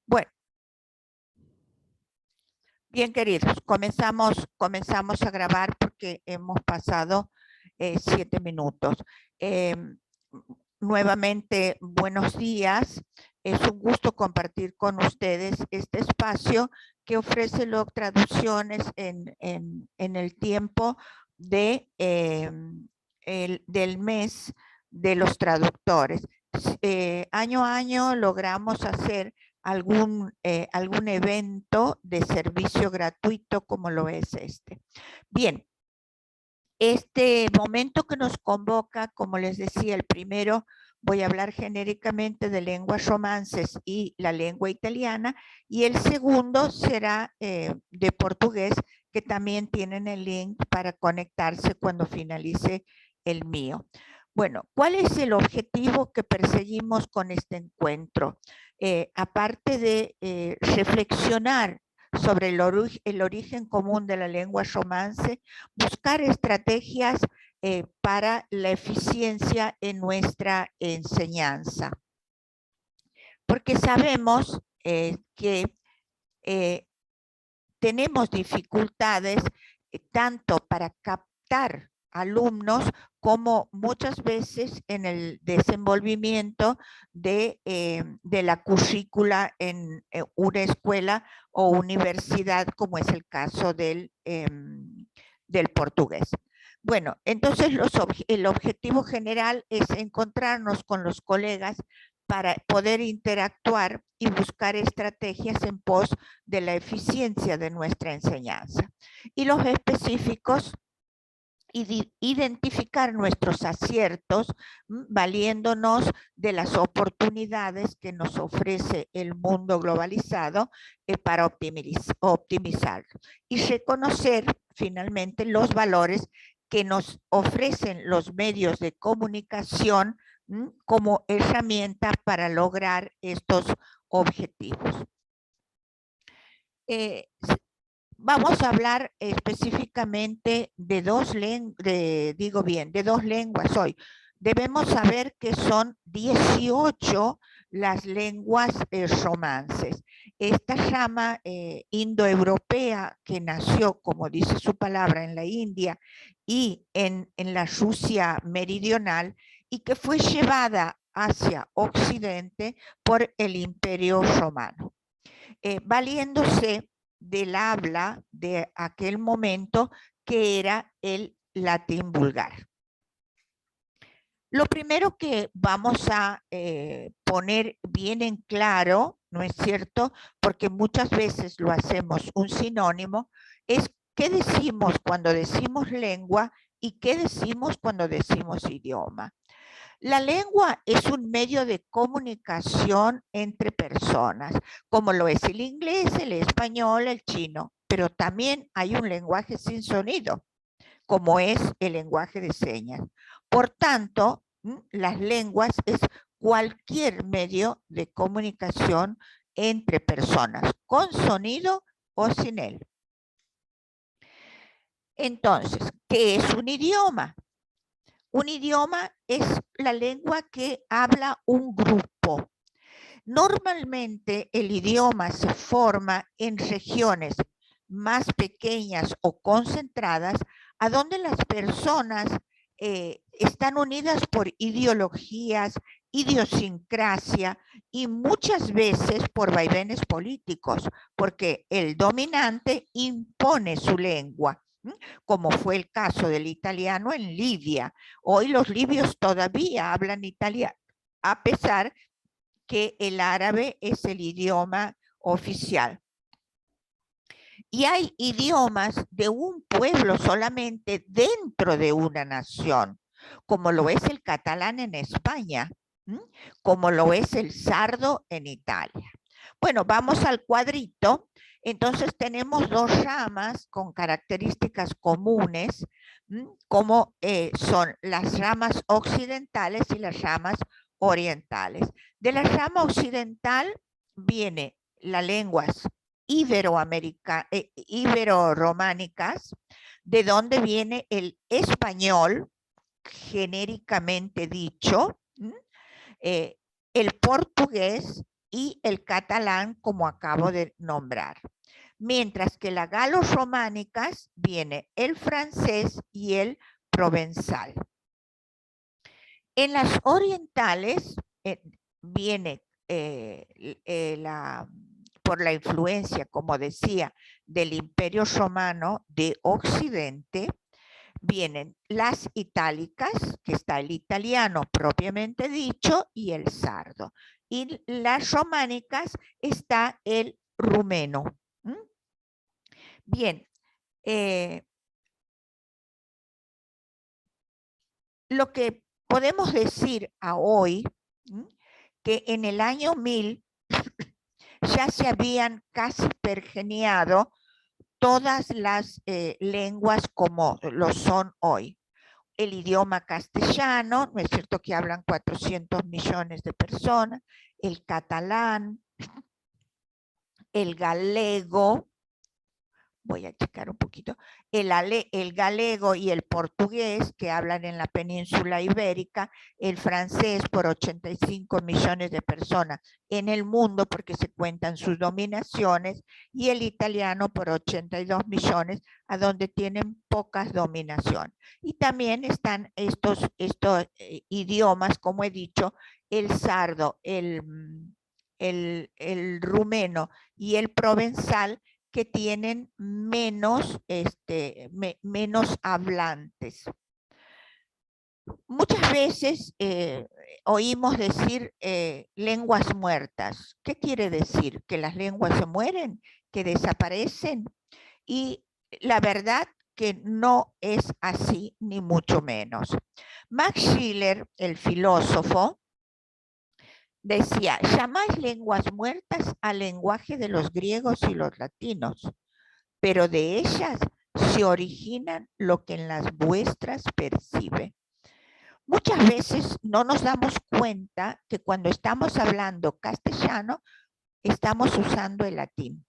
Bueno, bien queridos, comenzamos a grabar porque hemos pasado 7 minutos. Nuevamente, buenos días. Es un gusto compartir con ustedes este espacio que ofrece LOC Traducciones en el tiempo del mes de los traductores. Año a año logramos hacer algún evento de servicio gratuito como lo es este. Bien, este momento que nos convoca, como les decía, el primero voy a hablar genéricamente de lenguas romances y la lengua italiana, y el segundo será de portugués, que también tienen el link para conectarse cuando finalice el mío. Bueno, ¿cuál es el objetivo que perseguimos con este encuentro? Aparte de reflexionar sobre el origen común de la lengua romance, buscar estrategias para la eficiencia en nuestra enseñanza. Porque sabemos que tenemos dificultades tanto para captar alumnos como muchas veces en el desenvolvimiento de la currícula en una escuela o universidad, como es el caso del portugués. Bueno, entonces el objetivo general es encontrarnos con los colegas para poder interactuar y buscar estrategias en pos de la eficiencia de nuestra enseñanza. Y los específicos, identificar nuestros aciertos, valiéndonos de las oportunidades que nos ofrece el mundo globalizado para optimizar. Y reconocer finalmente los valores que nos ofrecen los medios de comunicación como herramienta para lograr estos objetivos. Vamos a hablar específicamente de dos lenguas hoy. Debemos saber que son 18 las lenguas romances. Esta rama indoeuropea que nació, como dice su palabra, en la India y en la Rusia meridional, y que fue llevada hacia Occidente por el Imperio Romano, valiéndose del habla de aquel momento, que era el latín vulgar. Lo primero que vamos a poner bien en claro, ¿no es cierto? Porque muchas veces lo hacemos un sinónimo, es qué decimos cuando decimos lengua y qué decimos cuando decimos idioma. La lengua es un medio de comunicación entre personas, como lo es el inglés, el español, el chino, pero también hay un lenguaje sin sonido, como es el lenguaje de señas. Por tanto, las lenguas es cualquier medio de comunicación entre personas, con sonido o sin él. Entonces, ¿qué es un idioma? Un idioma es la lengua que habla un grupo. Normalmente el idioma se forma en regiones más pequeñas o concentradas, a donde las personas están unidas por ideologías, idiosincrasia y muchas veces por vaivenes políticos, porque el dominante impone su lengua, como fue el caso del italiano en Libia. Hoy los libios todavía hablan italiano, a pesar que el árabe es el idioma oficial. Y hay idiomas de un pueblo solamente dentro de una nación, como lo es el catalán en España, como lo es el sardo en Italia. Bueno, vamos al cuadrito. Entonces tenemos dos ramas con características comunes, como son las ramas occidentales y las ramas orientales. De la rama occidental viene las lenguas ibero-románicas, de donde viene el español, genéricamente dicho, el portugués y el catalán, como acabo de nombrar. Mientras que las galo-románicas viene el francés y el provenzal. En las orientales viene por la influencia, como decía, del Imperio Romano de Occidente, vienen las itálicas, que está el italiano propiamente dicho, y el sardo. Y las románicas está el rumeno. Bien, lo que podemos decir a hoy, que en el año 1000 ya se habían casi pergeniado todas las lenguas como lo son hoy. El idioma castellano, ¿no es cierto que hablan 400 millones de personas? El catalán, el galego, voy a checar un poquito, el galego y el portugués que hablan en la península ibérica, el francés por 85 millones de personas en el mundo porque se cuentan sus dominaciones, y el italiano por 82 millones a donde tienen pocas dominaciones. Y también están estos idiomas, como he dicho, el sardo, el rumeno y el provenzal, que tienen menos hablantes. Muchas veces oímos decir lenguas muertas. ¿Qué quiere decir? ¿Que las lenguas se mueren? ¿Que desaparecen? Y la verdad que no es así, ni mucho menos. Max Schiller, el filósofo, decía: llamáis lenguas muertas al lenguaje de los griegos y los latinos, pero de ellas se originan lo que en las vuestras percibe. Muchas veces no nos damos cuenta que cuando estamos hablando castellano, estamos usando el latín,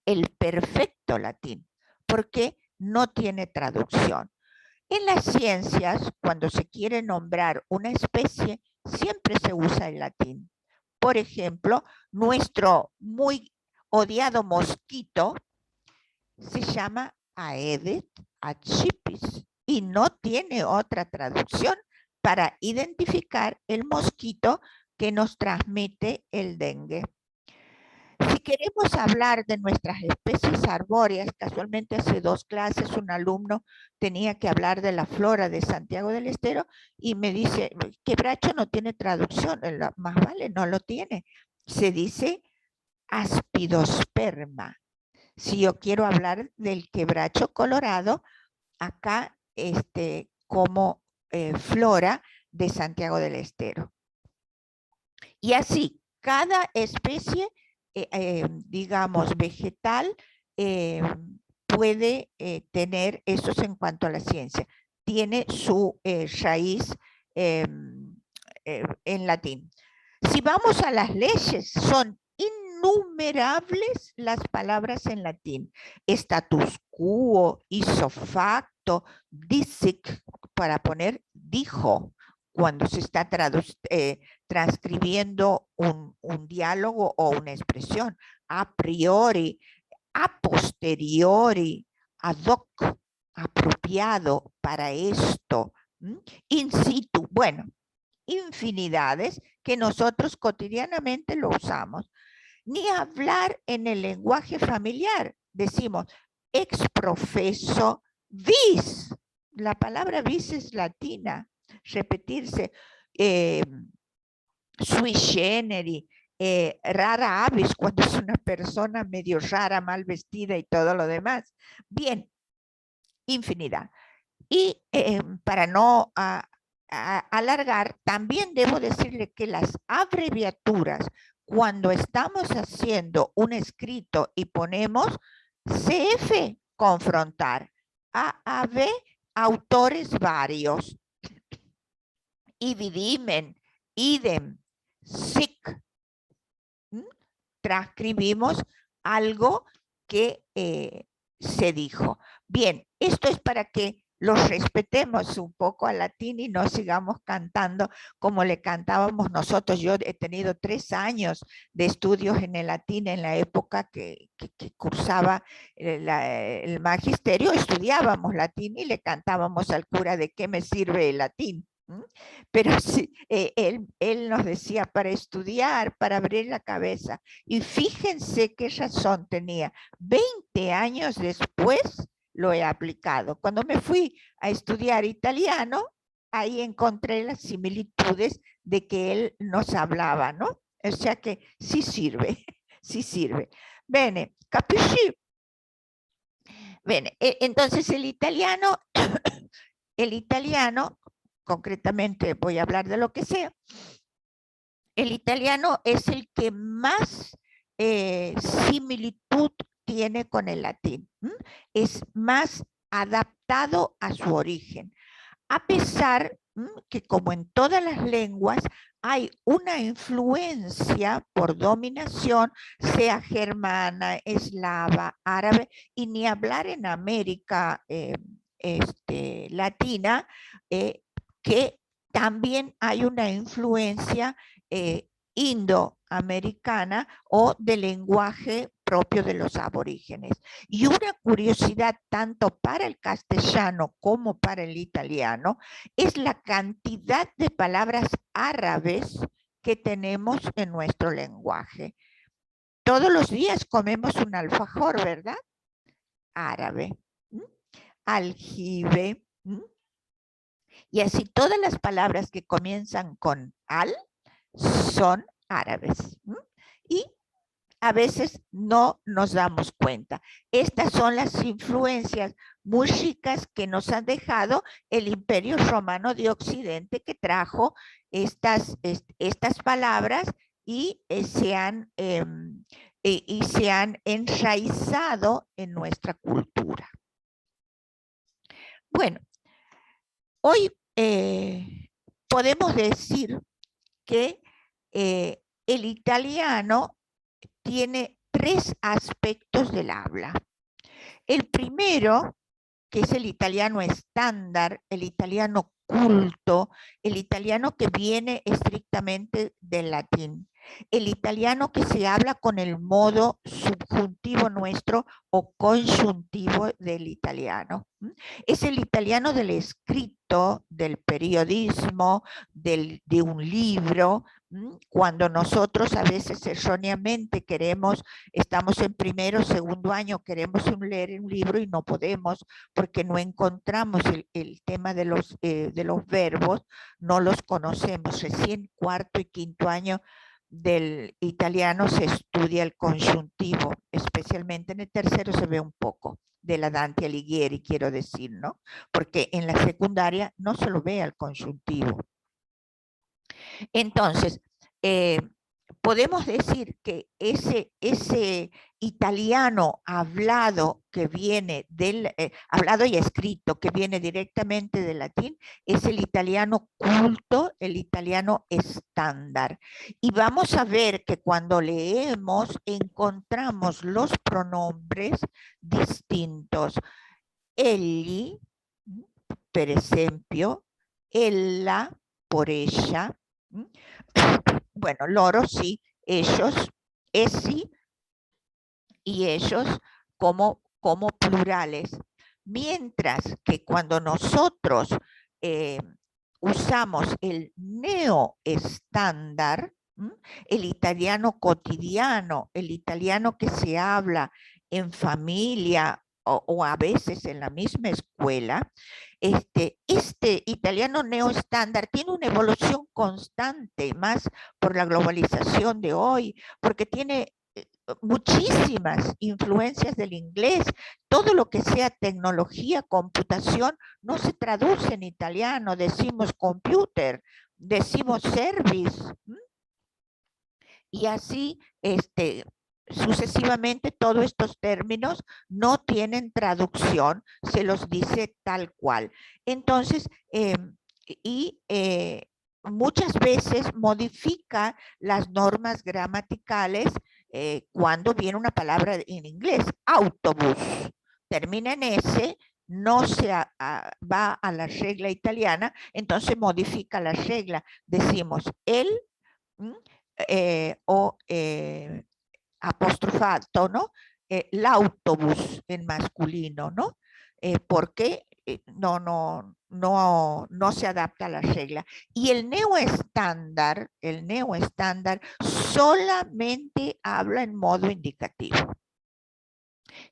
el perfecto latín, porque no tiene traducción. En las ciencias, cuando se quiere nombrar una especie, siempre se usa el latín. Por ejemplo, nuestro muy odiado mosquito se llama Aedes aegypti y no tiene otra traducción para identificar el mosquito que nos transmite el dengue. Si queremos hablar de nuestras especies arbóreas, casualmente hace 2 clases un alumno tenía que hablar de la flora de Santiago del Estero y me dice: quebracho no tiene traducción, más vale, no lo tiene. Se dice aspidosperma. Si yo quiero hablar del quebracho colorado, acá como flora de Santiago del Estero. Y así, cada especie, digamos, vegetal, puede tener, eso es en cuanto a la ciencia, tiene su raíz en latín. Si vamos a las leyes, son innumerables las palabras en latín: status quo, ipso facto, disic, para poner dijo, cuando se está transcribiendo un diálogo o una expresión. A priori, a posteriori, ad hoc, apropiado para esto, in situ, bueno, infinidades que nosotros cotidianamente lo usamos. Ni hablar en el lenguaje familiar. Decimos ex professo vis. La palabra vis es latina. Repetirse. Sui generis. Rara avis, cuando es una persona medio rara, mal vestida y todo lo demás. Bien, infinidad. Y para no alargar, también debo decirle que las abreviaturas, cuando estamos haciendo un escrito y ponemos CF, confrontar, AAV, autores varios, ibidimen, idem, sic, transcribimos algo que se dijo. Bien, esto es para que los respetemos un poco al latín y no sigamos cantando como le cantábamos nosotros. Yo he tenido 3 años de estudios en el latín en la época que cursaba el magisterio, estudiábamos latín y le cantábamos al cura de qué me sirve el latín. Pero sí, él nos decía para estudiar, para abrir la cabeza. Y fíjense qué razón tenía. 20 años después lo he aplicado. Cuando me fui a estudiar italiano, ahí encontré las similitudes de que él nos hablaba, ¿no? O sea que sí sirve, sí sirve. Bene, capisci? Bene, entonces el italiano, concretamente voy a hablar de lo que sea, el italiano es el que más similitud tiene con el latín. Es más adaptado a su origen. A pesar que, como en todas las lenguas, hay una influencia por dominación, sea germana, eslava, árabe, y ni hablar en América Latina, que también hay una influencia indoamericana o del lenguaje propio de los aborígenes. Y una curiosidad tanto para el castellano como para el italiano es la cantidad de palabras árabes que tenemos en nuestro lenguaje. Todos los días comemos un alfajor, ¿verdad? Árabe. Aljibe. Y así todas las palabras que comienzan con al son árabes. Y a veces no nos damos cuenta. Estas son las influencias muy ricas que nos han dejado el Imperio Romano de Occidente, que trajo estas palabras y se han enraizado en nuestra cultura. Bueno, hoy podemos decir que el italiano tiene 3 aspectos del habla. El primero, que es el italiano estándar, el italiano culto, el italiano que viene estrictamente del latín, el italiano que se habla con el modo subjuntivo nuestro o conjuntivo del italiano. Es el italiano del escrito, del periodismo, de un libro. Cuando nosotros a veces erróneamente estamos en primero o segundo año, queremos leer un libro y no podemos porque no encontramos el tema de los verbos, no los conocemos. Recién cuarto y quinto año del italiano se estudia el conjuntivo, especialmente en el tercero se ve un poco de la Dante Alighieri, quiero decir, ¿no? Porque en la secundaria no se lo ve al conjuntivo. Entonces, podemos decir que ese italiano hablado que viene hablado y escrito que viene directamente del latín es el italiano culto, el italiano estándar. Y vamos a ver que cuando leemos encontramos los pronombres distintos. Egli, per esempio, ella, por ella. Bueno, loro sí, ellos, essi y ellos como plurales. Mientras que cuando nosotros usamos el neoestándar, el italiano cotidiano, el italiano que se habla en familia o a veces en la misma escuela, este italiano neoestándar tiene una evolución constante, más por la globalización de hoy, porque tiene muchísimas influencias del inglés. Todo lo que sea tecnología, computación, no se traduce en italiano. Decimos computer, decimos service. Y así, sucesivamente, todos estos términos no tienen traducción, se los dice tal cual. Entonces, muchas veces modifica las normas gramaticales cuando viene una palabra en inglés. Autobús termina en S, no va a la regla italiana, entonces modifica la regla. Decimos el o apostrofato, ¿no? L'autobus en masculino, ¿no? Porque no se adapta a la regla. Y el neoestándar solamente habla en modo indicativo,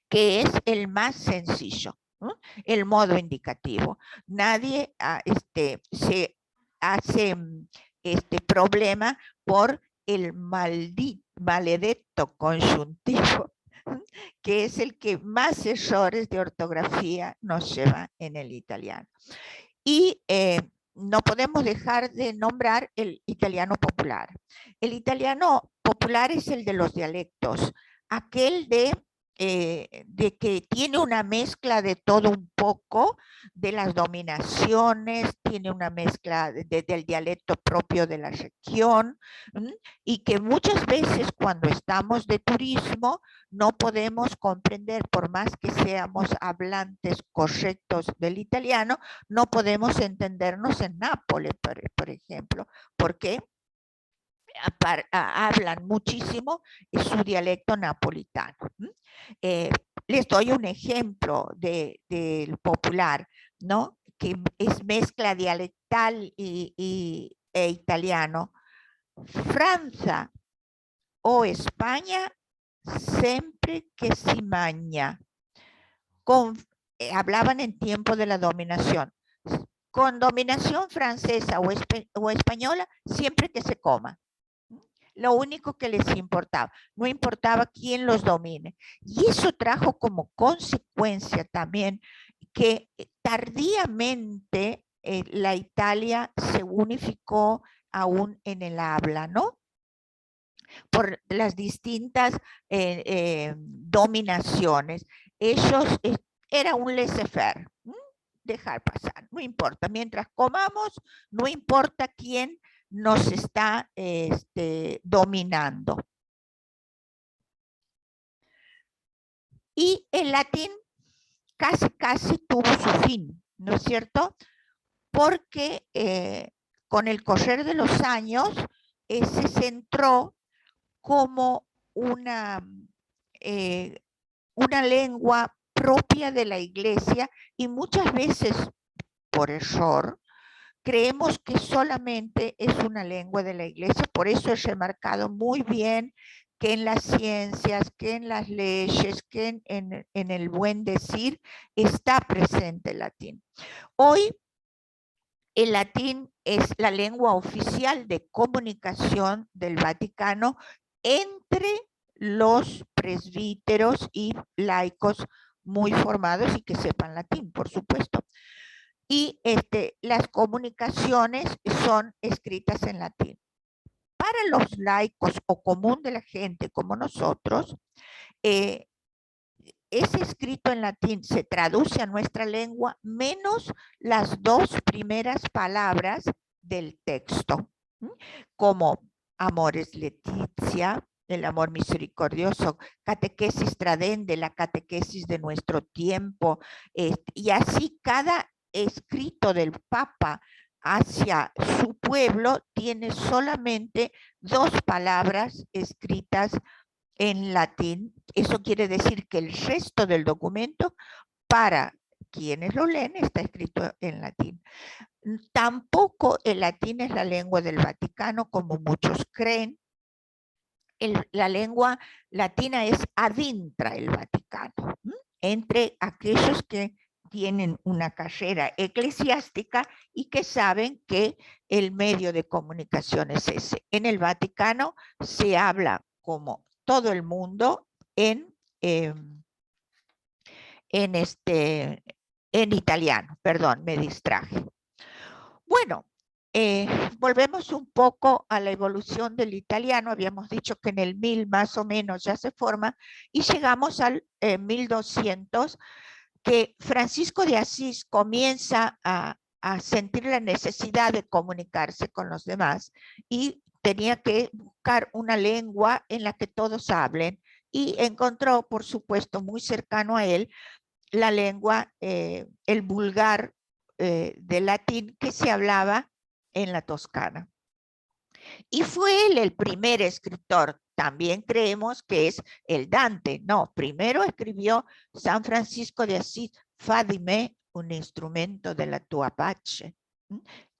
que es el más sencillo, ¿no? El modo indicativo. Nadie se hace problema por el maledetto conjuntivo, que es el que más errores de ortografía nos lleva en el italiano. Y no podemos dejar de nombrar el italiano popular. El italiano popular es el de los dialectos, aquel de que tiene una mezcla de todo un poco, de las dominaciones, tiene una mezcla del dialecto propio de la región, y que muchas veces cuando estamos de turismo no podemos comprender, por más que seamos hablantes correctos del italiano, no podemos entendernos en Nápoles, por ejemplo, porque hablan muchísimo su dialecto napolitano. Les doy un ejemplo del popular, ¿no? Que es mezcla dialectal e italiano. Francia o España, siempre que si magna. Hablaban en tiempo de la dominación. Con dominación francesa o española, siempre que se coma. Lo único que les importaba, no importaba quién los domine. Y eso trajo como consecuencia también que tardíamente la Italia se unificó aún en el habla, ¿no? Por las distintas dominaciones. Ellos era un laissez-faire, dejar pasar, no importa. Mientras comamos, no importa quién nos está dominando. Y el latín casi tuvo su fin, ¿no es cierto? Porque con el correr de los años se centró como una lengua propia de la iglesia, y muchas veces por error creemos que solamente es una lengua de la iglesia. Por eso es remarcado muy bien que en las ciencias, que en las leyes, que en el buen decir está presente el latín. Hoy el latín es la lengua oficial de comunicación del Vaticano entre los presbíteros y laicos muy formados y que sepan latín, por supuesto. Y las comunicaciones son escritas en latín. Para los laicos o común de la gente como nosotros, es escrito en latín, se traduce a nuestra lengua menos las dos primeras palabras del texto, como amores Leticia, el amor misericordioso, catequesis tradende, la catequesis de nuestro tiempo, y así cada escrito del Papa hacia su pueblo tiene solamente dos palabras escritas en latín. Eso quiere decir que el resto del documento, para quienes lo leen, está escrito en latín. Tampoco el latín es la lengua del Vaticano, como muchos creen. La lengua latina es adintra el Vaticano, entre aquellos que tienen una carrera eclesiástica y que saben que el medio de comunicación es ese. En el Vaticano se habla como todo el mundo en italiano. Perdón, me distraje. Bueno, volvemos un poco a la evolución del italiano. Habíamos dicho que en el 1000 más o menos ya se forma, y llegamos al 1200, que Francisco de Asís comienza a sentir la necesidad de comunicarse con los demás y tenía que buscar una lengua en la que todos hablen, y encontró, por supuesto, muy cercano a él, la lengua, el vulgar del latín que se hablaba en la Toscana. Y fue él el primer escritor. También creemos que es el Dante. No, primero escribió San Francisco de Asís, fa di me un instrumento de la tua pace.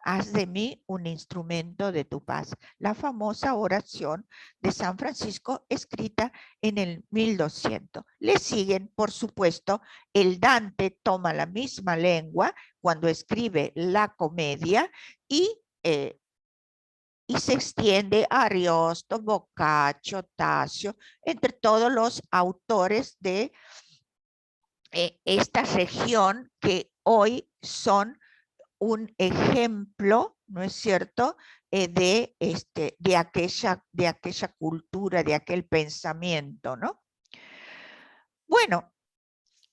Haz de mí un instrumento de tu paz. La famosa oración de San Francisco escrita en el 1200. Le siguen, por supuesto, el Dante toma la misma lengua cuando escribe la comedia y se extiende a Ariosto, Boccaccio, Tasio, entre todos los autores de esta región que hoy son un ejemplo, ¿no es cierto?, de aquella cultura, de aquel pensamiento, ¿no? Bueno,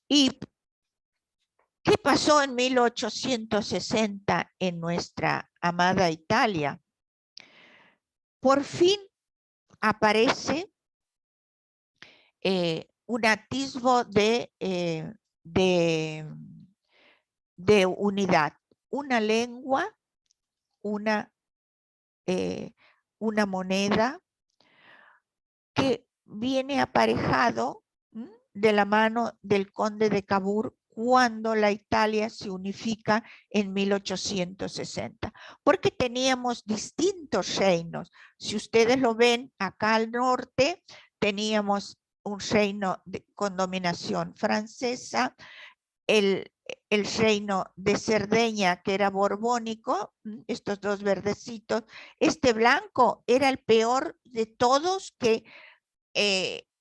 ¿y qué pasó en 1860 en nuestra amada Italia? Por fin aparece un atisbo de unidad, una lengua, una moneda que viene aparejado de la mano del conde de Cavour cuando la Italia se unifica en 1860, porque teníamos distintos reinos. Si ustedes lo ven acá al norte, teníamos un reino con dominación francesa, el reino de Cerdeña, que era borbónico, estos dos verdecitos. Este blanco era el peor de todos, que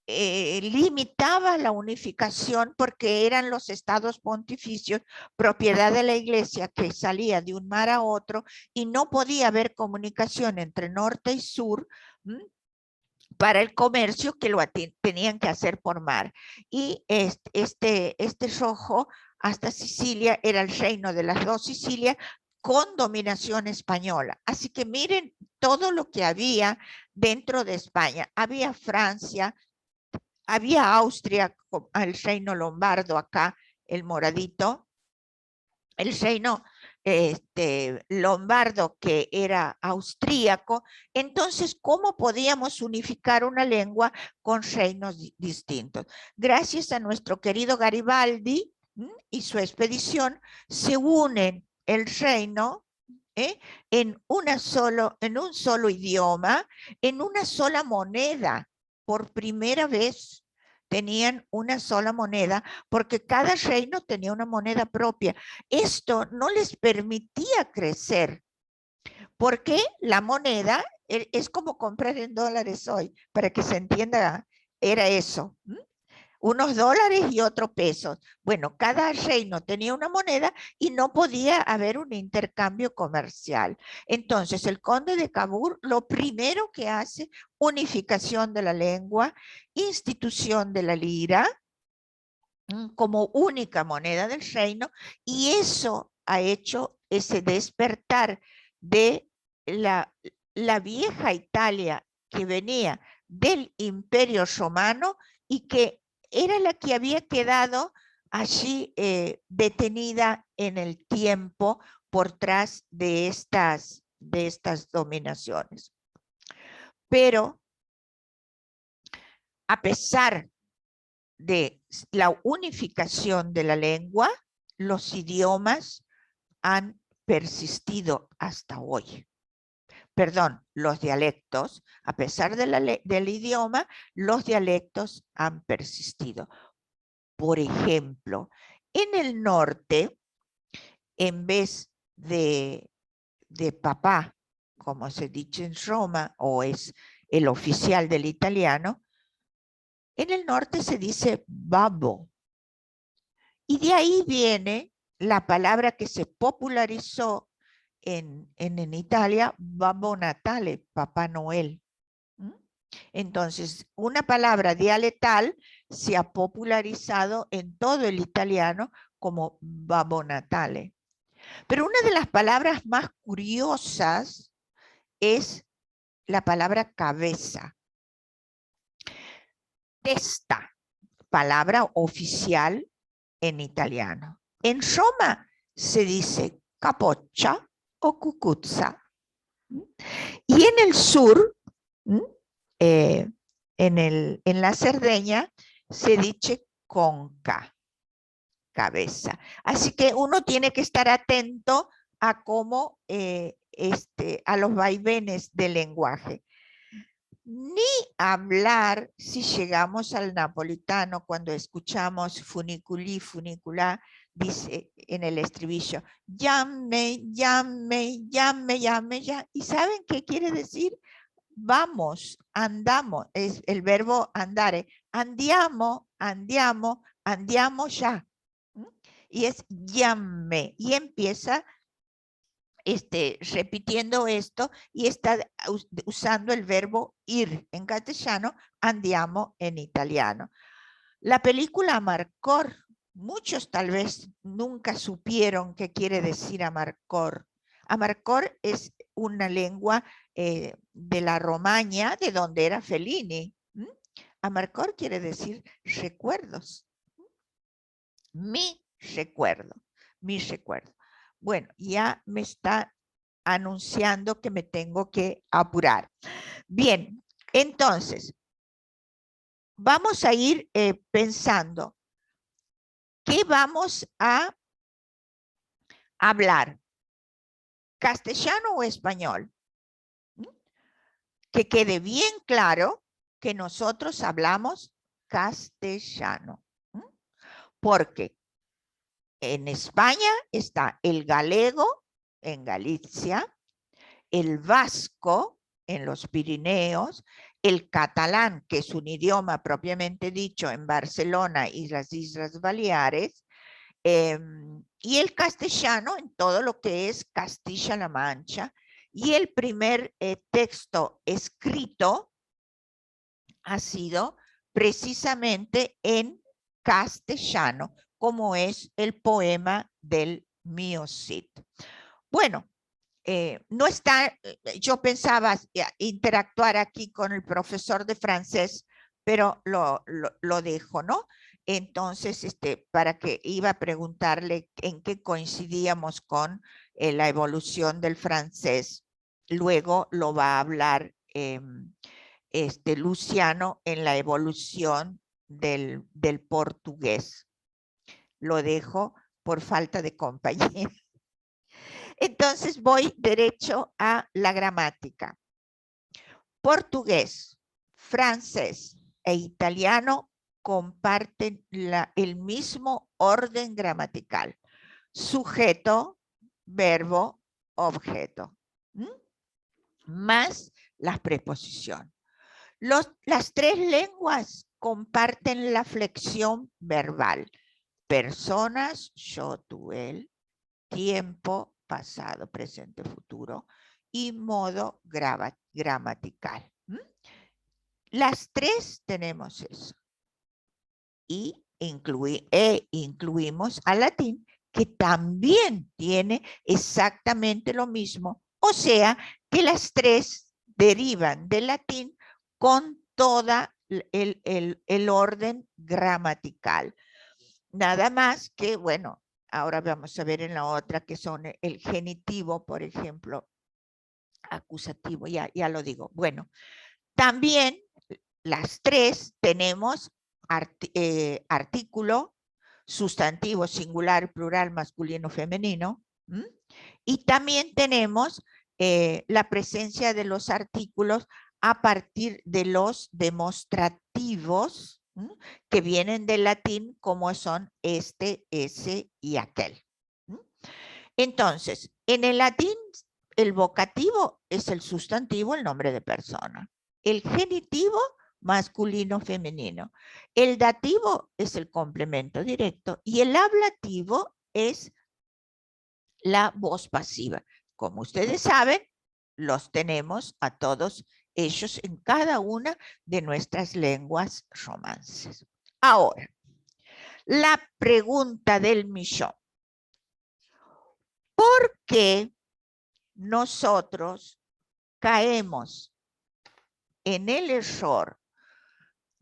limitaba la unificación porque eran los estados pontificios propiedad de la iglesia, que salía de un mar a otro y no podía haber comunicación entre norte y sur para el comercio, que lo tenían que hacer por mar. Y este rojo hasta Sicilia era el reino de las dos Sicilias con dominación española. Así que miren todo lo que había dentro de España. Había Francia, había Austria, el reino lombardo acá, el moradito, el reino lombardo, que era austríaco. Entonces, ¿cómo podíamos unificar una lengua con reinos distintos? Gracias a nuestro querido Garibaldi y su expedición, se unen el reino en un solo idioma, en una sola moneda. Por primera vez tenían una sola moneda, porque cada reino tenía una moneda propia. Esto no les permitía crecer, porque la moneda es como comprar en dólares hoy, para que se entienda, era eso. Unos dólares y otros pesos. Bueno, cada reino tenía una moneda y no podía haber un intercambio comercial. Entonces, el conde de Cavour lo primero que hace, unificación de la lengua, institución de la lira como única moneda del reino, y eso ha hecho ese despertar de la vieja Italia, que venía del Imperio Romano y que era la que había quedado allí detenida en el tiempo por tras de estas dominaciones. Pero a pesar de la unificación de la lengua, los idiomas han persistido hasta hoy. Perdón, los dialectos, a pesar de del idioma, los dialectos han persistido. Por ejemplo, en el norte, en vez de papá, como se dice en Roma, o es el oficial del italiano, en el norte se dice babbo. Y de ahí viene la palabra que se popularizó en Italia, Babbo Natale, Papá Noel. Entonces, una palabra dialectal se ha popularizado en todo el italiano como Babbo Natale. Pero una de las palabras más curiosas es la palabra cabeza. Testa, palabra oficial en italiano. En Roma se dice capoccia o cucuzza. Y en el sur, en la Cerdeña, se dice conca, cabeza. Así que uno tiene que estar atento a cómo, a los vaivenes del lenguaje. Ni hablar si llegamos al napolitano cuando escuchamos funiculi, funiculá, dice en el estribillo, llame, llame, llame, llame, ya. ¿Y saben qué quiere decir? Vamos, andamos, es el verbo andare, andiamo, andiamo, andiamo ya. Y es llame, y empieza repitiendo esto y está usando el verbo ir en castellano, andiamo en italiano. La película Amarcord, muchos tal vez nunca supieron qué quiere decir Amarcord. Amarcord es una lengua de la Romaña, de donde era Fellini. Amarcord quiere decir recuerdos. Mi recuerdo, mi recuerdo. Bueno, ya me está anunciando que me tengo que apurar. Bien, entonces, vamos a ir pensando qué vamos a hablar, castellano o español. Que quede bien claro que nosotros hablamos castellano, porque en España está el galego en Galicia, el vasco en los Pirineos, el catalán, que es un idioma propiamente dicho en Barcelona y las Islas Baleares, y el castellano en todo lo que es Castilla-La Mancha, y el primer texto escrito ha sido precisamente en castellano, como es el poema del Mío Cid. Bueno, no está, yo pensaba interactuar aquí con el profesor de francés, pero lo dejo, ¿no? Entonces, para que iba a preguntarle en qué coincidíamos con la evolución del francés. Luego lo va a hablar Luciano en la evolución del portugués. Lo dejo por falta de compañía. Entonces voy derecho a la gramática. Portugués, francés e italiano comparten el mismo orden gramatical. Sujeto, verbo, objeto. Más las preposiciones. Las tres lenguas comparten la flexión verbal. Personas, yo, tú, él, tiempo, pasado, presente, futuro y modo gramatical. Las tres tenemos eso. Y incluimos al latín, que también tiene exactamente lo mismo. O sea, que las tres derivan del latín con toda el orden gramatical. Nada más que, bueno, ahora vamos a ver en la otra que son el genitivo, por ejemplo, acusativo, ya lo digo. Bueno, también las tres tenemos artículo, sustantivo, singular, plural, masculino, femenino. Y también tenemos la presencia de los artículos a partir de los demostrativos que vienen del latín, como son este, ese y aquel. Entonces, en el latín, el vocativo es el sustantivo, el nombre de persona. El genitivo, masculino, femenino. El dativo es el complemento directo y el ablativo es la voz pasiva. Como ustedes saben, los tenemos a todos ellos en cada una de nuestras lenguas romances. Ahora, la pregunta del millón. ¿Por qué nosotros caemos en el error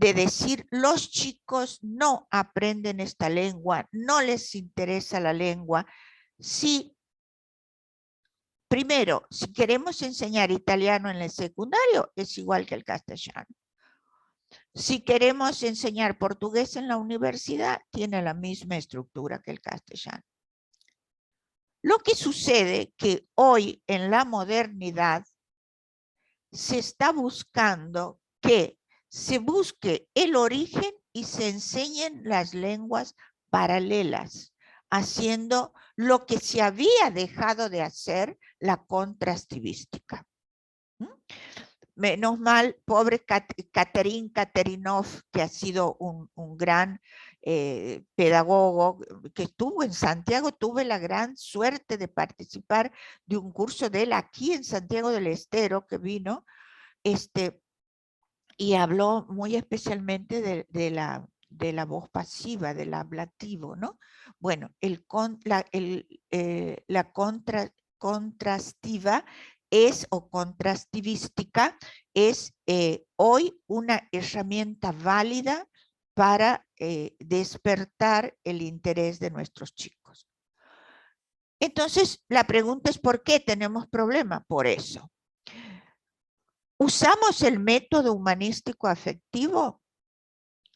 de decir los chicos no aprenden esta lengua, no les interesa la lengua. Si, primero, si queremos enseñar italiano en el secundario, es igual que el castellano. Si queremos enseñar portugués en la universidad, tiene la misma estructura que el castellano. Lo que sucede que hoy en la modernidad se está buscando que se busque el origen y se enseñen las lenguas paralelas, haciendo lo que se había dejado de hacer, la contrastivística. Menos mal, pobre Katerin Katerinov, que ha sido un gran pedagogo, que estuvo en Santiago. Tuve la gran suerte de participar de un curso de él aquí en Santiago del Estero, que vino, y habló muy especialmente de la voz pasiva, del ablativo, ¿no? Bueno, la contrastiva es, o contrastivística, es hoy una herramienta válida para despertar el interés de nuestros chicos. Entonces, la pregunta es ¿por qué tenemos problema? Por eso. ¿Usamos el método humanístico afectivo?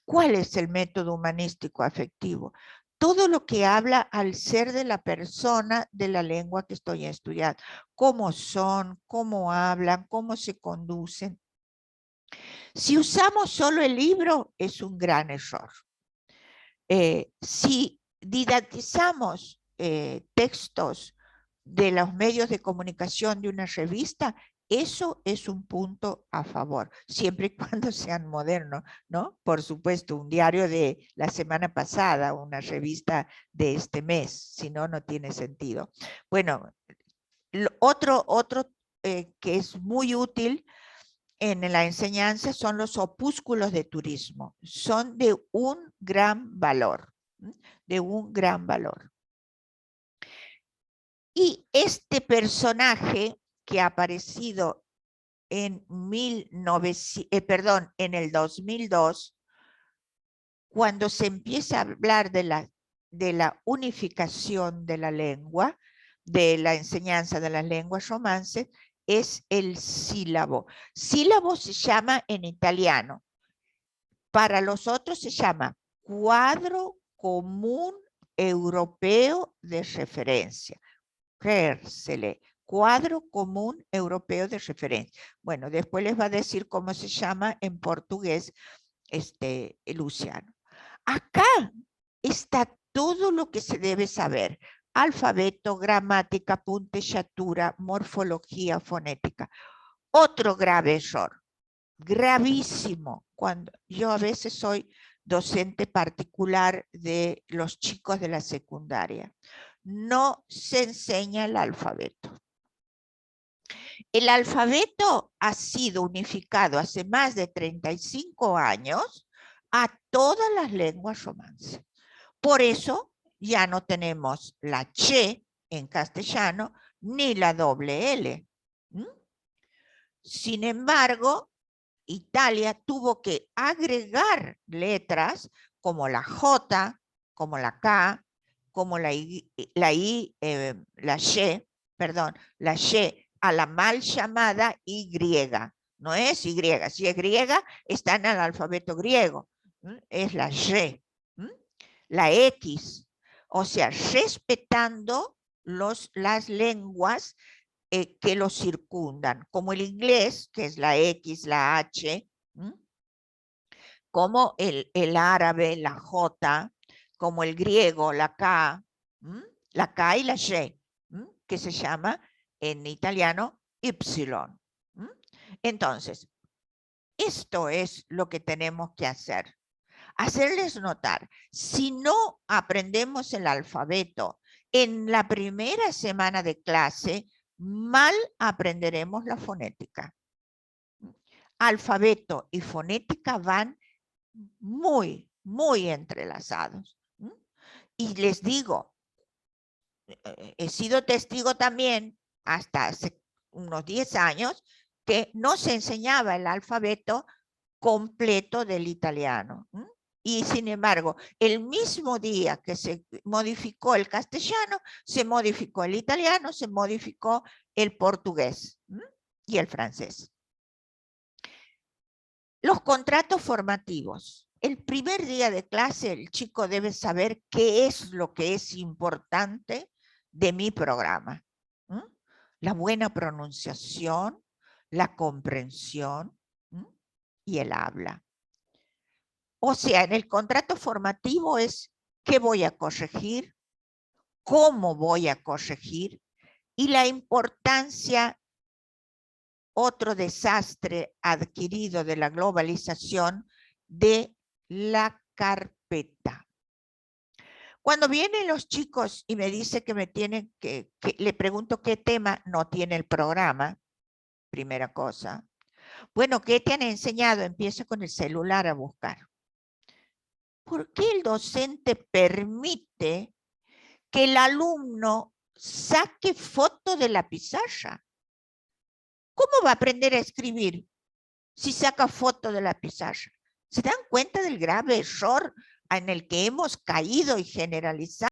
¿Cuál es el método humanístico afectivo? Todo lo que habla al ser de la persona de la lengua que estoy estudiando. Cómo son, cómo hablan, cómo se conducen. Si usamos solo el libro, es un gran error. Si didactizamos textos de los medios de comunicación de una revista, eso es un punto a favor, siempre y cuando sean modernos, ¿no? Por supuesto, un diario de la semana pasada, una revista de este mes, si no, no tiene sentido. Bueno, otro que es muy útil en la enseñanza son los opúsculos de turismo. Son de un gran valor, de un gran valor. Y este personaje que ha aparecido en el 2002, cuando se empieza a hablar de la unificación de la lengua, de la enseñanza de las lenguas romances, es el sílabo. Sílabo se llama en italiano. Para los otros se llama cuadro común europeo de referencia. CERCELE, cuadro común europeo de referencia. Bueno, después les va a decir cómo se llama en portugués Luciano. Acá está todo lo que se debe saber. Alfabeto, gramática, puntellatura, morfología, fonética. Otro grave error, gravísimo, cuando yo a veces soy docente particular de los chicos de la secundaria. No se enseña el alfabeto. El alfabeto ha sido unificado hace más de 35 años a todas las lenguas romances. Por eso ya no tenemos la che en castellano ni la doble L. Sin embargo, Italia tuvo que agregar letras como la J, como la K, como la Y, la Y a la mal llamada Y. No es Y, si es griega está en el alfabeto griego, es la Y, la X, o sea, respetando las lenguas que lo circundan, como el inglés, que es la X, la H, como el árabe, la J, como el griego, la K y la Y, que se llama en italiano Y. Entonces, esto es lo que tenemos que hacer. Hacerles notar, si no aprendemos el alfabeto en la primera semana de clase, mal aprenderemos la fonética. Alfabeto y fonética van muy, muy entrelazados. Y les digo, he sido testigo también hasta hace unos 10 años que no se enseñaba el alfabeto completo del italiano. Y sin embargo, el mismo día que se modificó el castellano, se modificó el italiano, se modificó el portugués y el francés. Los contratos formativos. El primer día de clase, el chico debe saber qué es lo que es importante de mi programa. La buena pronunciación, la comprensión y el habla. O sea, en el contrato formativo es qué voy a corregir, cómo voy a corregir y la importancia, otro desastre adquirido de la globalización, de la carpeta. Cuando vienen los chicos y me dicen que me tienen que le pregunto qué tema, no tiene el programa, primera cosa. Bueno, ¿qué te han enseñado? Empieza con el celular a buscar. ¿Por qué el docente permite que el alumno saque foto de la pizarra? ¿Cómo va a aprender a escribir si saca foto de la pizarra? ¿Se dan cuenta del grave error en el que hemos caído y generalizado?